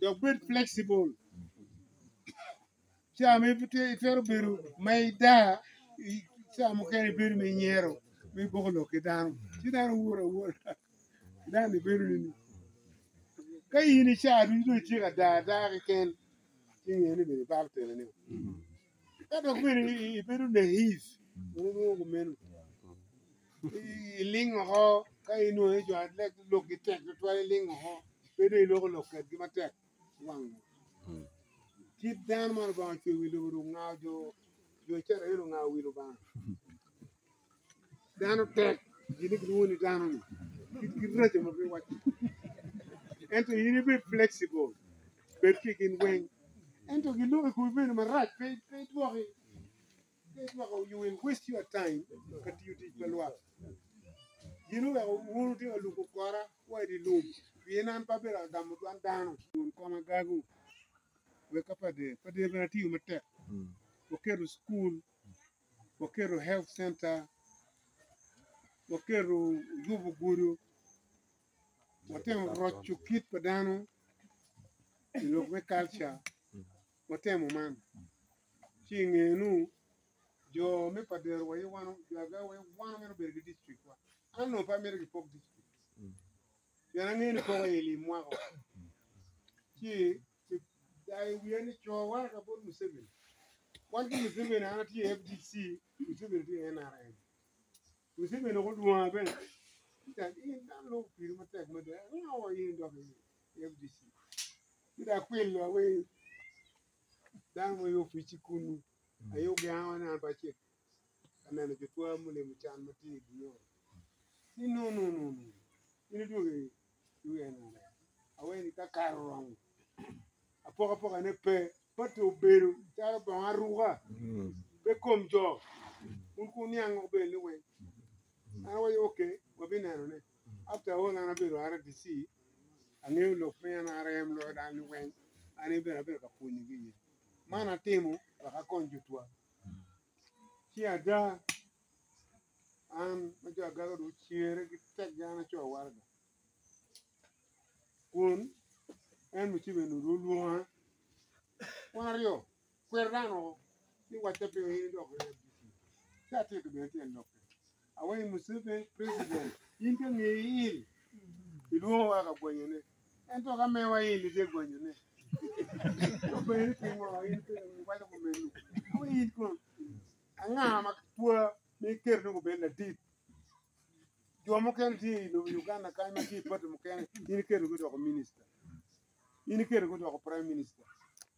you're bit flexible. Chame pute fer beru mai da chamu kene beru me nyero me bogolo ke dan ti dan wura dan beru ni kai ni cha du do chi ga da ke ken ti ni be ba te ni ka do beru ne his no go men ling ho kai no e jo atlek lo ki tek to ling ho beru lo ke gi ma tek wang Kit dan man ba che wilu nga jo chere ru nga wilu ba dano tek jini ki woni dano ni kit rajo ma be wacc ento yini be flexible be kicking wing ento gi lo ko be ma raj pe you will waste your time kat you teach balwa yinu ga wonu ti alu ko kora wa di lum yenan pa be ga gam dan dano ko ma gagu we kapade na ti ma tek Wakeru school, Wakeru health center, Wakeru yubu guru, Watemo rochu kit padano, ilokwe culture, Watemo man. Chinge nu, jo me pader wa wano, jaga wa wano mero bergi district wa. Ano pa mero gipok district. Yana ngene ko wa ili mwako. Chi, dai wiyani chowa kabon Museveni. One thing Museveni anati FDC, Museveni ti NRM. Museveni no duwa ben. That in that low film attack, but now I end up in FDC. Did I quit away down with your fishy kunu? I you down and by check. And then the 12 million chan material. No. You do it. You ain't away in the car wrong. A poker and a pay, but to bear, tell about Aruga. Become job. Unkuniang obey the way. How are you okay? We've been on it. After all, I'm a bit hard to see. A new look me and RM Lord and went, and even a bit of a pony. Mana temo, a conjutua. Here, da, and Major Garo cheer, take Jana to a warga. One, and which even Rulu, Wario, Querano, you what the period of that is the beauty and doctor. Away Musupe, President, you can heal. You don't work a boy in it. And talk a man, why you did go in it. Angama poor make care no be la deep. Jo mo ken ti no Uganda kai ma ti pat mo ken ni care go to minister. Ni care go to prime minister.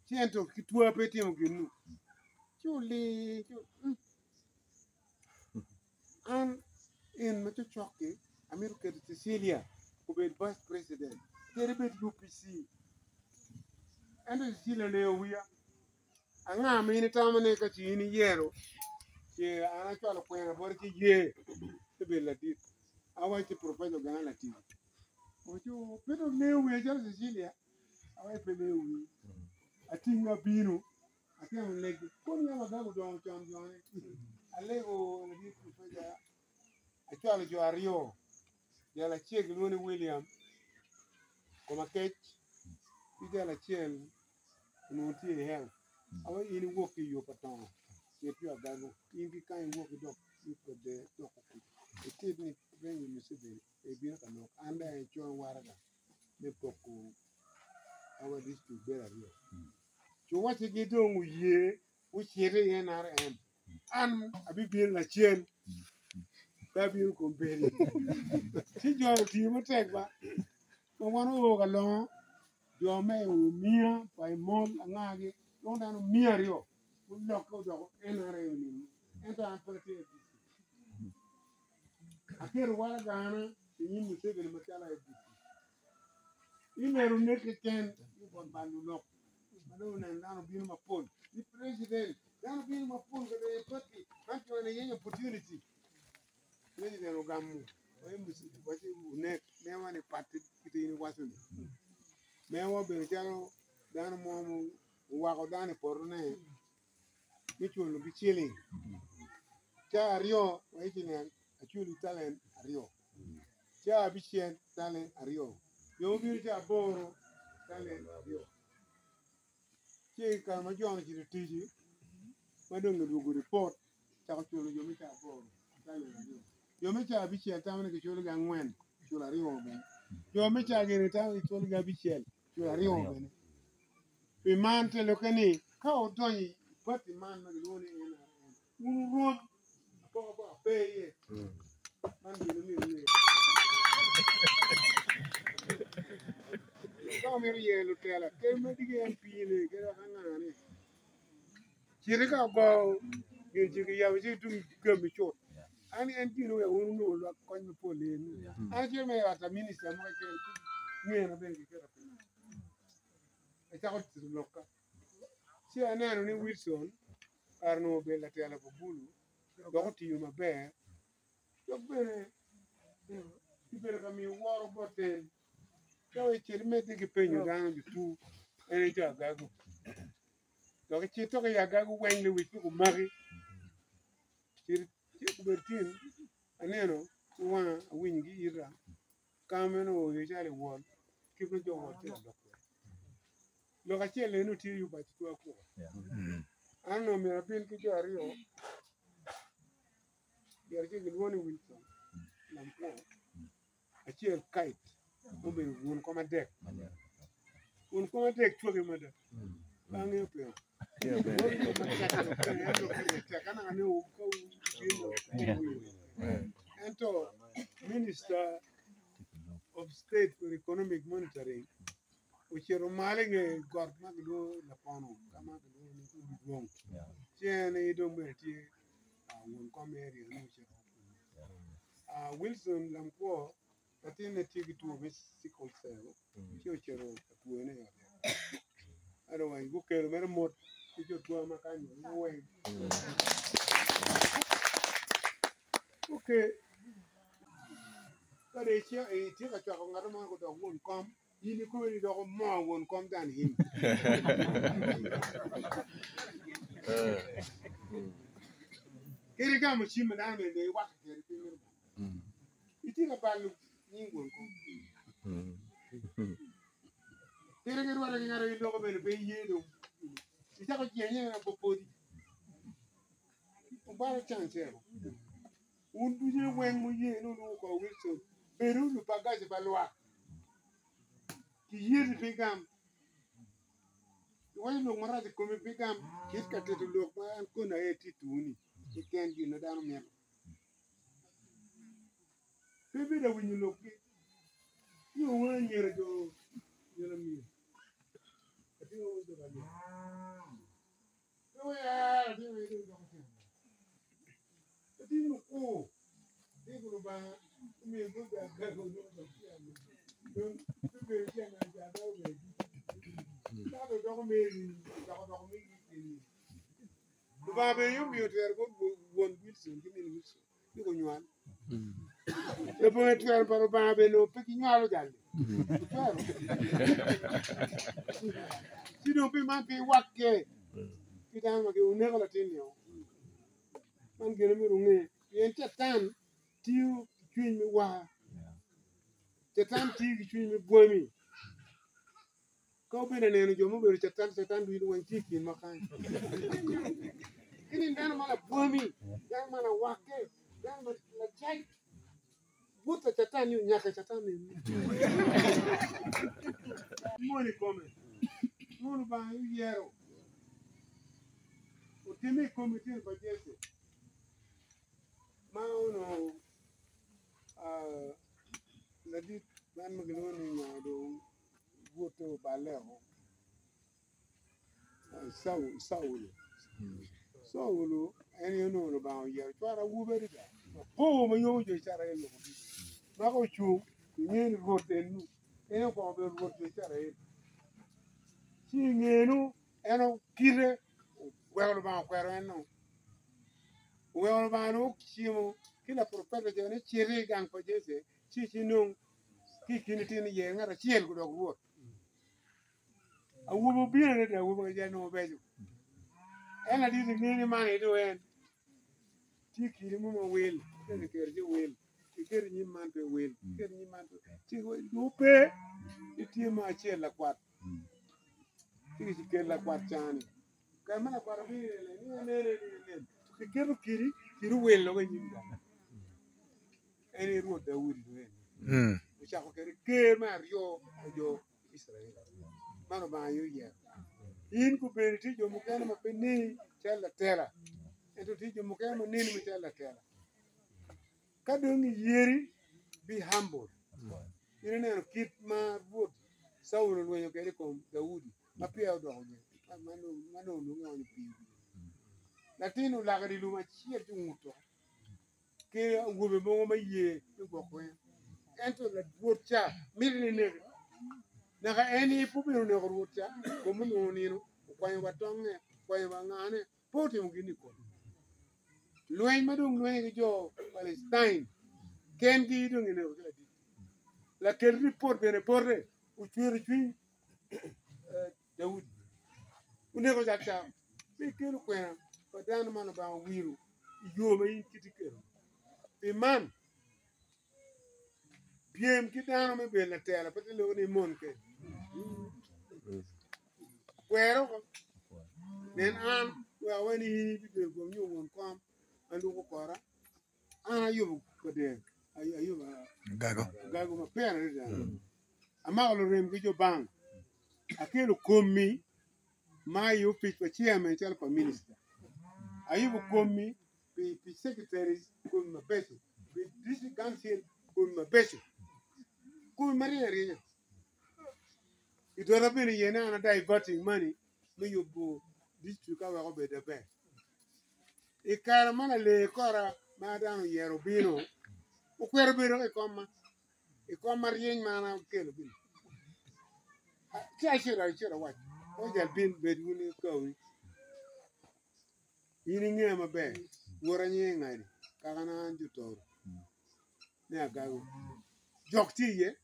Tiento ki tua pe ti mo ginu. Chuli an in ma to choke America to Cecilia who be vice president. Tere be UPC. And Cecilia le anga mini tamane ka chini yero che ana chola kwena bor ki ye to be la dit awa ti professor gana la ti o ju pero lewe ja Cecilia awa pe lewe atinga binu atin leg kon ya ga go don chon jon alego la dit professor a chola jo ario ya la che glone William kuma kech ida la chen no ti he awa ini woki yo paton ye tu agago ingi kan woki dok iko de dok it didn't bring you Museveni e bi ka no anda e chon warga me poko awa district bera here so what you do ye u chere NRM an abi bi la chen ba bi ko beri ti jo ti mo tek ba ko wano o ga lo jo me o mia pa mol ngage lo dan mia rio u lo ko do NRM ni enta an pati akero wala gana ni Museveni matala e imeru neke ken ibon bandu lok mado na ndano binu mapol ni president ndano binu mapol ga de pati anto na yenye opportunity president ogamu oy musi wasi ne mewa ni pati kiti ni wasu mewa be jalo ndano mo wa ko dane porne ni chulo bi chili cha rio wa jine achuli talent rio cha bichen talent rio yo bi cha boro talent rio che ka ma jon ci tiji ma dong du report ta ko chulo yo mi ta bo yo mi cha bi che ta ne ke chulo ga ngwen chulo ri o ben yo mi cha ge ta chulo ga bi che chulo ri o ben pe man te lo ke ni ka o don yi but man ma lo ni na un rom po pe ye man di ni Come here, Lutella. Came at the MP, get a hanging. Chirica bow, you have to give me short. And you know, who know what kind of police. And you may as a minister, my can me and a baby get up. I thought to the local. See, I know Wilson, I know Bella Tella Bulu, don't you, my bear. You're better. You better come in water bottle. So it's a medical pain you down the two, and it's a gago. Dog ci to ya ga wen le wi ku mari ci ku bertin aneno wa win gi ira kameno o ye jale won ki ko jo wo te lo ka ci le no ti yu ba ci ko ko anno mi rabin ki jo rio yer ci gi woni wilson lam ko a ci el kait o be won ko ma dek won ko ma dek to ge ma dek ba ngi pe Ento Minister of State for Economic Monitoring, which is Romaling a government law Lapano, Kamako, wrong. Jen, don't wait here, won't come here. Wilson Lampo, I think the ticket to a sickle cell, future to an area. Otherwise, book a very more. Okay. But it's here, it is a talk on other man who won't come. You could go more won't come than him. Here you come, Chim and I may they walk here. You think about you won't come. Here you go, I got a dog and a baby. It's not a genuine body. About a chance here. Won't you when we no go Wilson? Peru, the bagage of Aloa. Years become. Why no more the come become? He's got to look and couldn't eat it to me. He can't be no down here. Maybe that when you look, you 1 year ago, you know me. I think I was the one. Oh, yeah, I didn't know. They go back. Me go back. Don't be again. I don't know. That don't mean the Baba, you be there. One Wilson, give me Wilson. You go, you the boy 12 for a Baba, no picking out of that. You don't be my pay what care. You don't never let in you. I'm getting me room. You ain't just time till between me. Why? The time till between me, boy me. Go be an energy, move to Satan, we do one tick in my kind. Getting down on a boy me, young man, a walk it, young man, a check. What a Satan, you knock a Satan. Money coming. Money by you, Timmy committee for Jesse. Mauno, Lady Van Maglone, go to Baleo. Saul, and you know about your father, who very bad. Oh, my own, you shall have no you, you need to go then. Any problem what you shall have. Seeing you, and oh, Kire, well about where I know. Well about no, Chimo, kill a prophet and a cherry gang for Jesse. She knew kicking it in a year, not a chill good of work. I will be in it, I will get no value. And I didn't need money to end. Tiki will, then the carriage will. You get any man to will, get any man to. You pay, you tear my chair like what? ti ke la kwat chani ka mana kwara bi ne ke keru kiri wel lo nyin ga eni ruo Daudi do ucha ko ke ma rio jo Israel mano ba yo ye in ku be ti jo mo kana ma peni chela tela ento ti jo mo kana ma nini mi chela tela ka dong yeri be humble ine ne kit ma ruo Saulo lo yo ke ko Daudi ma pia do ho mano no ngani pi lakini ulagari luma chia tunguto ke ngube mo ma ye ko ko ento la burcha mirni ne naka eni pubino ne rucha ko mun onino ko ay watonge ko ay wangane poti mo gini ko loy madung loy jo Palestine ken gi dung ne ko la kel report bene borde u chiri chui Daud une ko jakta be kelu ko na padan man ba wiru yo mai kitikero be man bien kitano me be la tela pete lo ni mon ke kwero ko nen an wa wani bi be go nyu won kom andu ko kora ana yubu ko de ayuba gago ma pere da ama lo rem ko jo bang akelo komi ma yu pi ko chairman tel ko minister ayubu komi pi secretaries ko ma beso pi district council ko ma beso ko mari ari it would have been yena na diverting money me you bo district ka ko be de be e kara mana le kora ma dan yero bino o kwero biro e koma rien mana kelo bin chira wa o jal bin be duni ko yini ngema be wora nye ngari kaga na anju toro ne agago jokti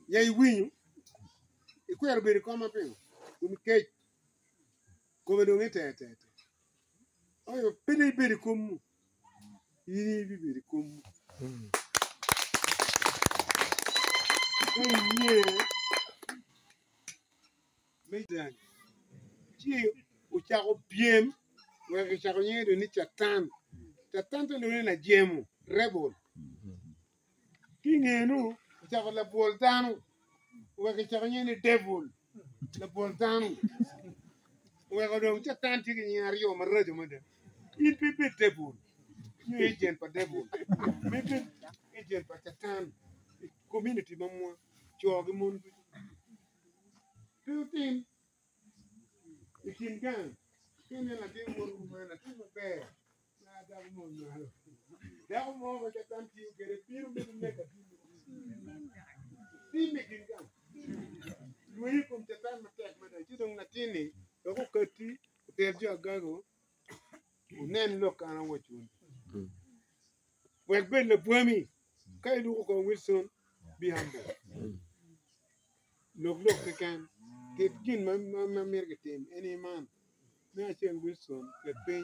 ye winyu e kwero biro koma pin kun ke ko be do ngete oyo pidi biri komu yini bi biri komu ye medan chi o chago bien we chago nye do ni chatan to lo na jemu rebel kingenu chago la boltanu we chago nye ni devil la boltanu we go do chatan ti ni ario marajo made il pipi devil you agent pa devil maybe agent pa chatan community mamwa chogi mun putin ikin gang kene la dem mo na ti be na da mo na da mo ko chatan ti gere piru me ne ka ti me kin gang lui kom chatan ma tek ma da ti dong na tini ko ko ti te jo gago unen lo kana wo chun we ben le buami kay du ko Wilson bi hambe lok ke kan ke kin ma mer ke tem any man na chen Wilson ke pe